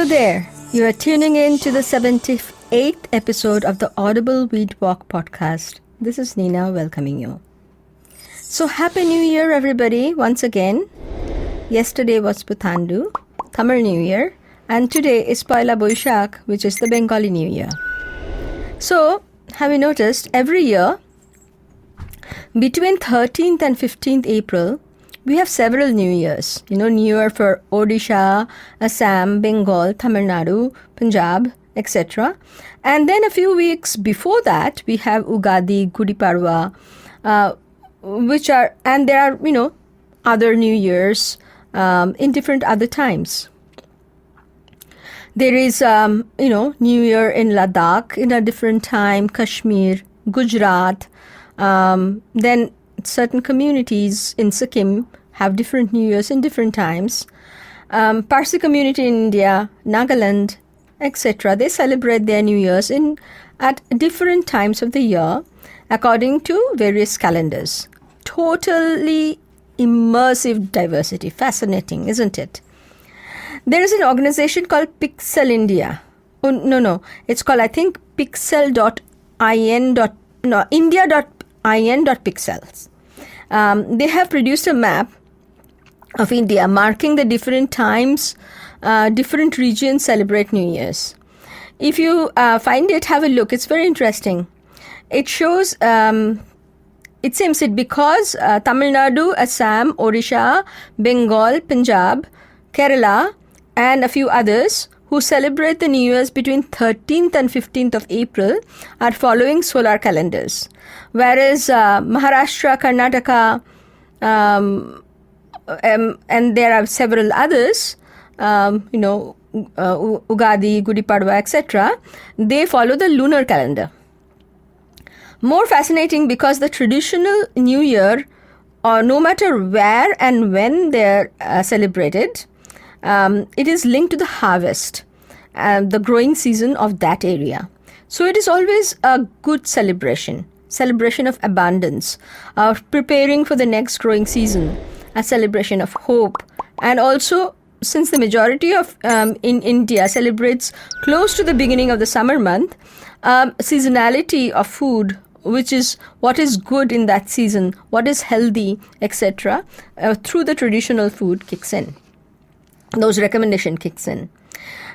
there. You are tuning in to the 78th episode of the Audible Weed Walk podcast. This is Nina welcoming you. So Happy New Year, everybody, once again. Yesterday was Puthandu, Tamil New Year, and today is Poila Boishakh, which is the Bengali New Year. So, have you noticed, every year, between 13th and 15th April, we have several New Years. New Year for Odisha, Assam, Bengal, Tamil Nadu, Punjab, etc. And then a few weeks before that, we have Ugadi, Gudi Padwa, and there are, other New Years in different other times. There is, New Year in Ladakh in a different time, Kashmir, Gujarat. Then certain communities in Sikkim have different New Years in different times. Parsi community in India, Nagaland, etc. They celebrate their New Years at different times of the year according to various calendars. Totally immersive diversity. Fascinating, isn't it? There is an organization called Pixel India. Oh, no. It's called, I think, India.in.pixels. They have produced a map of India marking the different times different regions celebrate New Year's. If you find it, have a look. It's very interesting. It shows, it seems because Tamil Nadu, Assam, Odisha, Bengal, Punjab, Kerala, and a few others who celebrate the New Year's between 13th and 15th of April are following solar calendars. Whereas Maharashtra, Karnataka, and there are several others, Ugadi, Gudi Padwa, etc., they follow the lunar calendar. More fascinating because the traditional New Year, no matter where and when they're celebrated, it is linked to the harvest and the growing season of that area. So it is always a good celebration of abundance, of preparing for the next growing season, a celebration of hope. And also, since the majority of in India celebrates close to the beginning of the summer month, seasonality of food, which is what is good in that season, what is healthy, etc., through the traditional food kicks in. Those recommendation kicks in.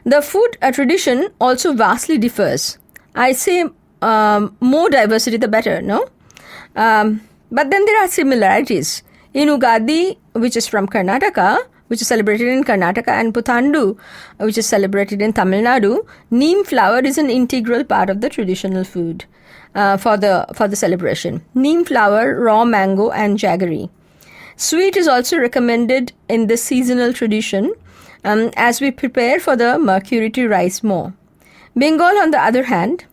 The food tradition also vastly differs. I say more diversity the better, no? But then there are similarities. In Ugadi, which is from Karnataka, which is celebrated in Karnataka, and Puthandu, which is celebrated in Tamil Nadu, neem flower is an integral part of the traditional food for the celebration. Neem flower, raw mango, and jaggery. Sweet is also recommended in this seasonal tradition as we prepare for the mercury to rise more. Bengal, on the other hand,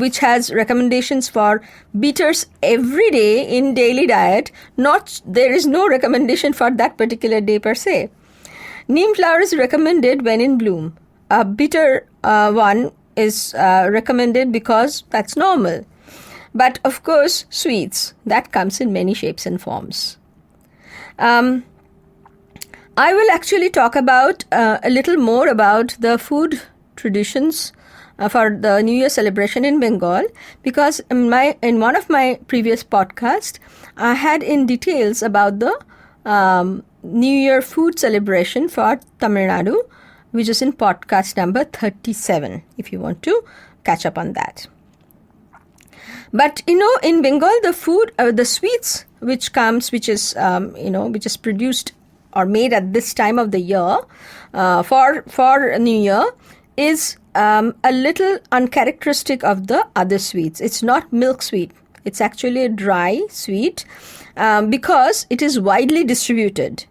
which has recommendations for bitters every day in daily diet, there is no recommendation for that particular day per se. Neem flower is recommended when in bloom. A bitter one is recommended because that's normal. But of course, sweets, that comes in many shapes and forms. I will actually talk about a little more about the food traditions for the New Year celebration in Bengal, because in one of my previous podcasts, I had in details about the New Year food celebration for Tamil Nadu, which is in podcast number 37, if you want to catch up on that. But, in Bengal, the food, the sweets which is produced or made at this time of the year for New Year is a little uncharacteristic of the other sweets. It's not milk sweet. It's actually a dry sweet because it is widely distributed.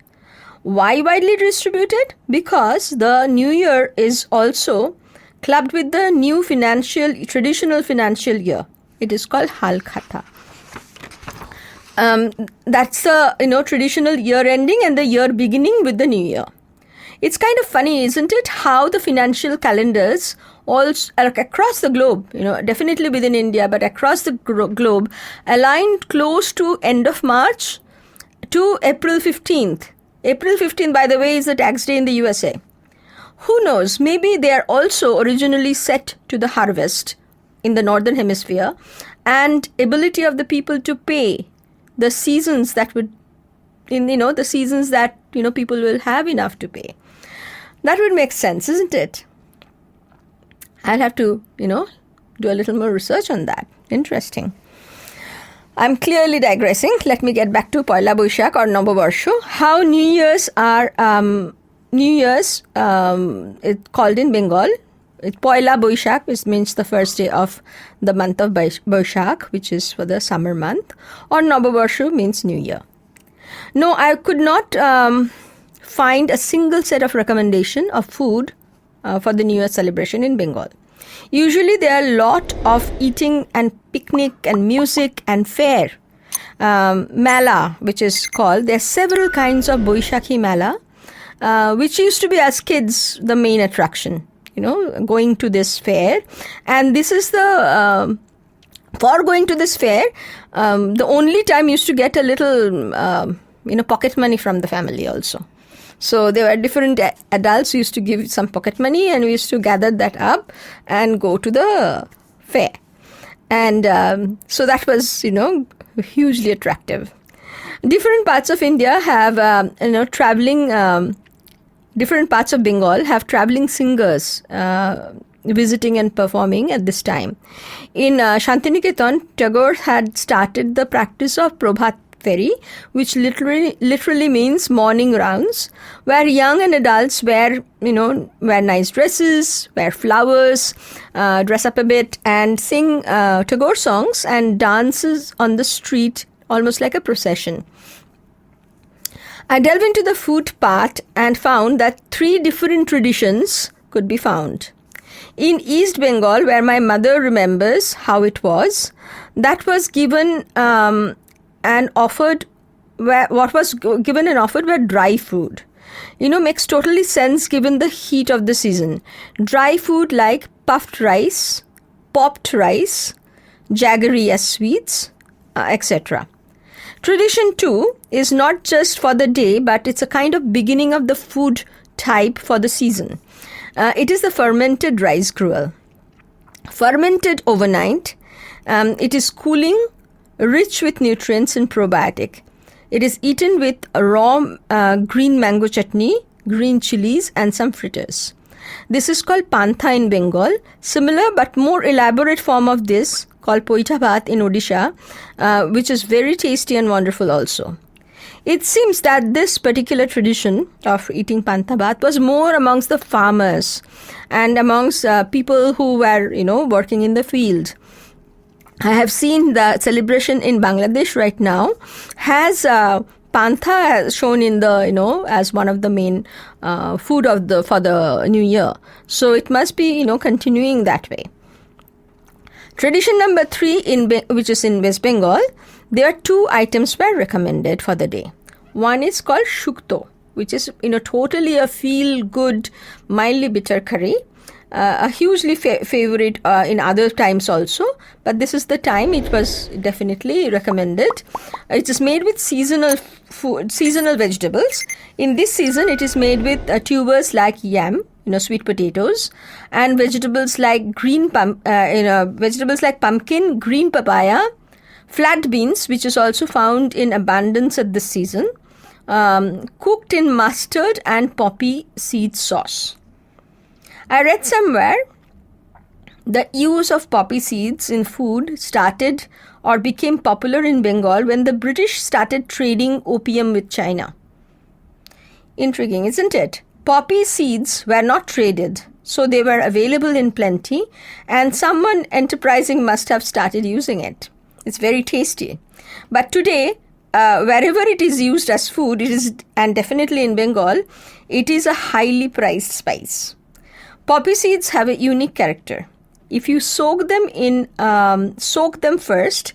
Why widely distributed? Because the New Year is also clubbed with the new traditional financial year. It is called Hal Khata. That's the traditional year ending and the year beginning with the New Year. It's kind of funny, isn't it, how the financial calendars also across the globe, definitely within India, but across the globe, aligned close to end of March to April 15th. April 15th, by the way, is the tax day in the USA. Who knows, maybe they are also originally set to the harvest in the northern hemisphere and ability of the people to pay the seasons that would, the seasons that, people will have enough to pay. That would make sense, isn't it? I'll have to, do a little more research on that. Interesting. I'm clearly digressing. Let me get back to Poila Boishakh or Noboborsho. How New Year's are, it's called in Bengal. It's Poila Boishakh, which means the first day of the month of Boishakh, which is for the summer month. Or Noboborsho means New Year. No, I could not find a single set of recommendation of food for the New Year celebration in Bengal. Usually there are a lot of eating and picnic and music and fair. Mela, which is called, there are several kinds of Boishakhi Mela, which used to be as kids the main attraction, going to this fair. And this is for going to this fair, the only time you used to get a little, pocket money from the family also. So there were different adults who used to give some pocket money, and we used to gather that up and go to the fair. And so that was, hugely attractive. Different parts of India have, traveling, different parts of Bengal have traveling singers visiting and performing at this time. In Shantiniketan, Tagore had started the practice of Prabhat Feri, which literally means morning rounds, where young and adults wear nice dresses, wear flowers, dress up a bit, and sing Tagore songs and dances on the street, almost like a procession. I delved into the food part and found that 3 different traditions could be found. In East Bengal, where my mother remembers how it was, that was given and offered, what was given and offered were dry food. Makes totally sense given the heat of the season. Dry food like puffed rice, popped rice, jaggery as sweets, etc. Tradition 2 is not just for the day, but it's a kind of beginning of the food type for the season. It is the fermented rice gruel. Fermented overnight, it is cooling, rich with nutrients and probiotic. It is eaten with raw green mango chutney, green chilies, and some fritters. This is called pantha in Bengal. Similar but more elaborate form of this called poita bhat in Odisha, which is very tasty and wonderful also. It seems that this particular tradition of eating pantha bhat was more amongst the farmers and amongst people who were, working in the field. I have seen the celebration in Bangladesh right now has pantha shown in the, as one of the main food for the new year. So it must be, continuing that way. Tradition number 3, which is in West Bengal, there are 2 items were recommended for the day. One is called shukto, which is, totally a feel-good, mildly bitter curry. A hugely favorite in other times also, but this is the time it was definitely recommended. It is made with seasonal vegetables. In this season, it is made with tubers like yam, sweet potatoes, and vegetables like vegetables like pumpkin, green papaya, flat beans, which is also found in abundance at this season, cooked in mustard and poppy seed sauce. I read somewhere the use of poppy seeds in food started or became popular in Bengal when the British started trading opium with China. Intriguing, isn't it? Poppy seeds were not traded, so they were available in plenty, and someone enterprising must have started using it. It's very tasty. But today, wherever it is used as food, and definitely in Bengal, it is a highly prized spice. Poppy seeds have a unique character. If you soak them first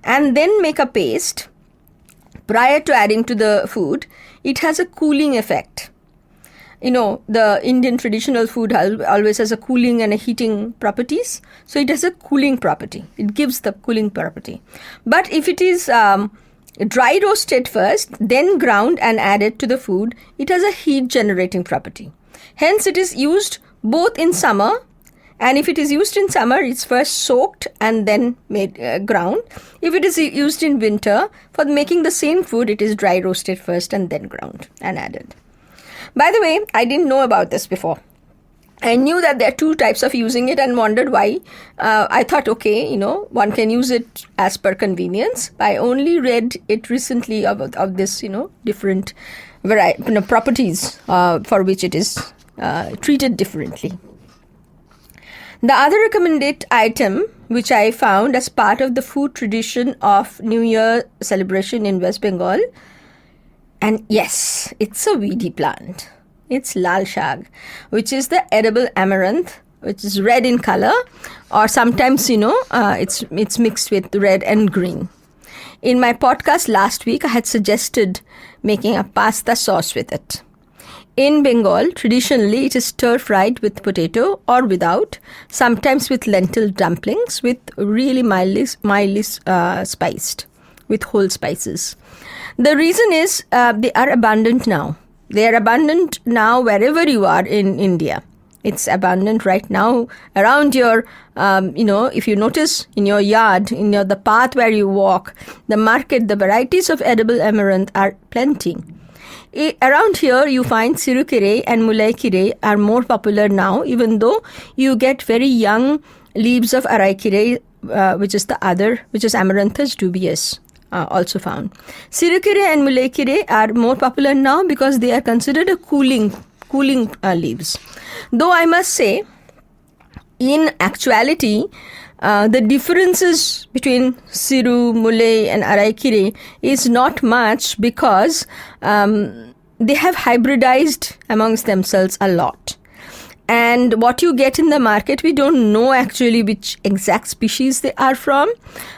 and then make a paste prior to adding to the food, it has a cooling effect. The Indian traditional food always has a cooling and a heating properties. So it has a cooling property. It gives the cooling property. But if it is dry roasted first, then ground and added to the food, it has a heat generating property. Hence, it is used both in summer, and if it is used in summer, it's first soaked and then made ground. If it is used in winter, for making the same food, it is dry roasted first and then ground and added. By the way, I didn't know about this before. I knew that there are two types of using it and wondered why. I thought, okay, one can use it as per convenience. I only read it recently of this, different properties for which it is treated differently. The other recommended item, which I found as part of the food tradition of New Year celebration in West Bengal, and yes, it's a weedy plant. It's lal shag, which is the edible amaranth, which is red in color, or sometimes, it's mixed with red and green. In my podcast last week, I had suggested making a pasta sauce with it. In Bengal, traditionally, it is stir-fried with potato or without, sometimes with lentil dumplings with really mildly spiced with whole spices. The reason is they are abundant now. They are abundant now wherever you are in India. It's abundant right now around your, if you notice in your yard, in the path where you walk, the market, the varieties of edible amaranth are plenty. Around here, you find sirukire and mulaikire are more popular now, even though you get very young leaves of araikire, which is Amaranthus dubius, also found. Sirukire and mulaikire are more popular now because they are considered a cooling leaves. Though I must say, in actuality, the differences between Siru, Mulay and Araikire is not much because they have hybridized amongst themselves a lot. And what you get in the market, we don't know actually which exact species they are from,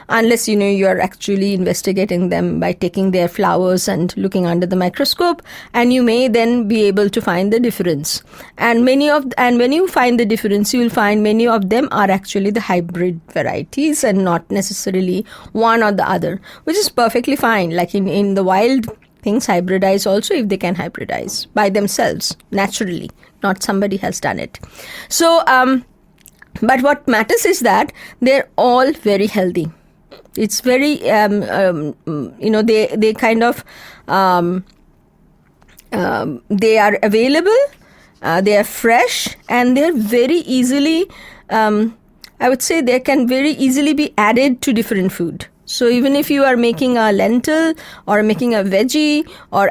unless you are actually investigating them by taking their flowers and looking under the microscope, and you may then be able to find the difference. And when you find the difference, you will find many of them are actually the hybrid varieties and not necessarily one or the other, which is perfectly fine. Like in the wild, things hybridize also if they can hybridize by themselves naturally, not somebody has done it. So but what matters is that they're all very healthy. It's very they kind of they are available, they are fresh, and they're very easily I would say they can very easily be added to different food. So even if you are making a lentil or making a veggie or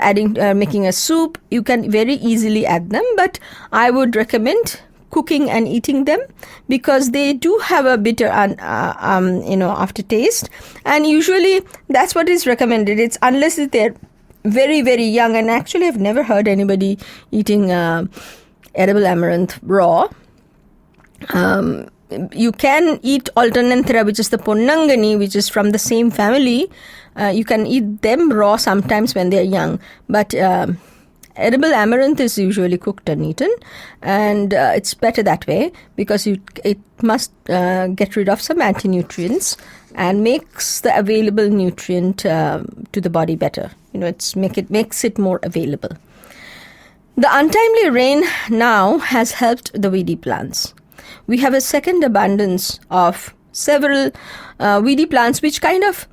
making a soup, you can very easily add them. But I would recommend cooking and eating them because they do have a bitter aftertaste. And usually that's what is recommended. It's unless they're very, very young. And actually I've never heard anybody eating edible amaranth raw. You can eat alternanthera, which is the ponnangani, which is from the same family. You can eat them raw sometimes when they're young. But edible amaranth is usually cooked and eaten. And it's better that way because it must get rid of some anti-nutrients and makes the available nutrient to the body better. It makes it more available. The untimely rain now has helped the weedy plants. We have a second abundance of several weedy plants which kind of,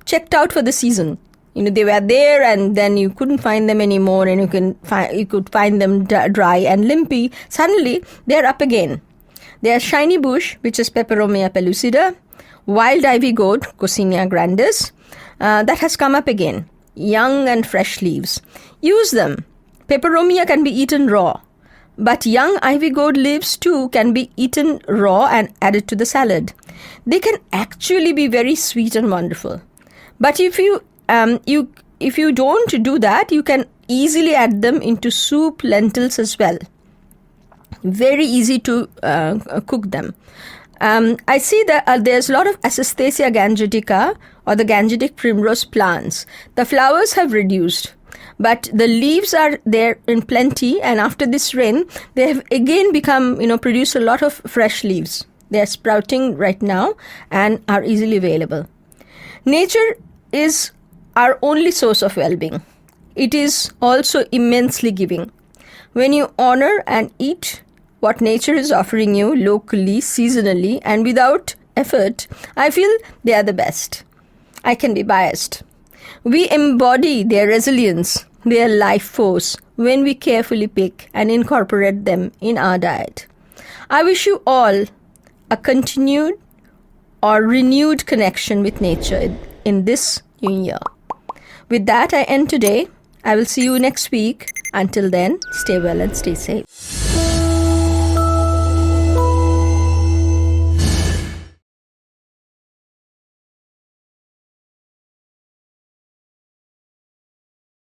checked out for the season. They were there and then you couldn't find them anymore and you could find them dry and limpy. Suddenly, they're up again. There's shiny bush, which is Peperomia pellucida, wild ivy gourd, Coccinea grandis, that has come up again. Young and fresh leaves. Use them. Peperomia can be eaten raw. But young ivy gourd leaves too can be eaten raw and added to the salad. They can actually be very sweet and wonderful. But if you don't do that, you can easily add them into soup, lentils as well. Very easy to cook them. I see that there's a lot of Acastacia gangetica or the gangetic primrose plants. The flowers have reduced. But the leaves are there in plenty, and after this rain, they have again produce a lot of fresh leaves. They are sprouting right now and are easily available. Nature is our only source of well-being. It is also immensely giving. When you honor and eat what nature is offering you locally, seasonally, and without effort, I feel they are the best. I can be biased. We embody their resilience, their life force, when we carefully pick and incorporate them in our diet. I wish you all a continued or renewed connection with nature in this new year. With that, I end today. I will see you next week. Until then, stay well and stay safe.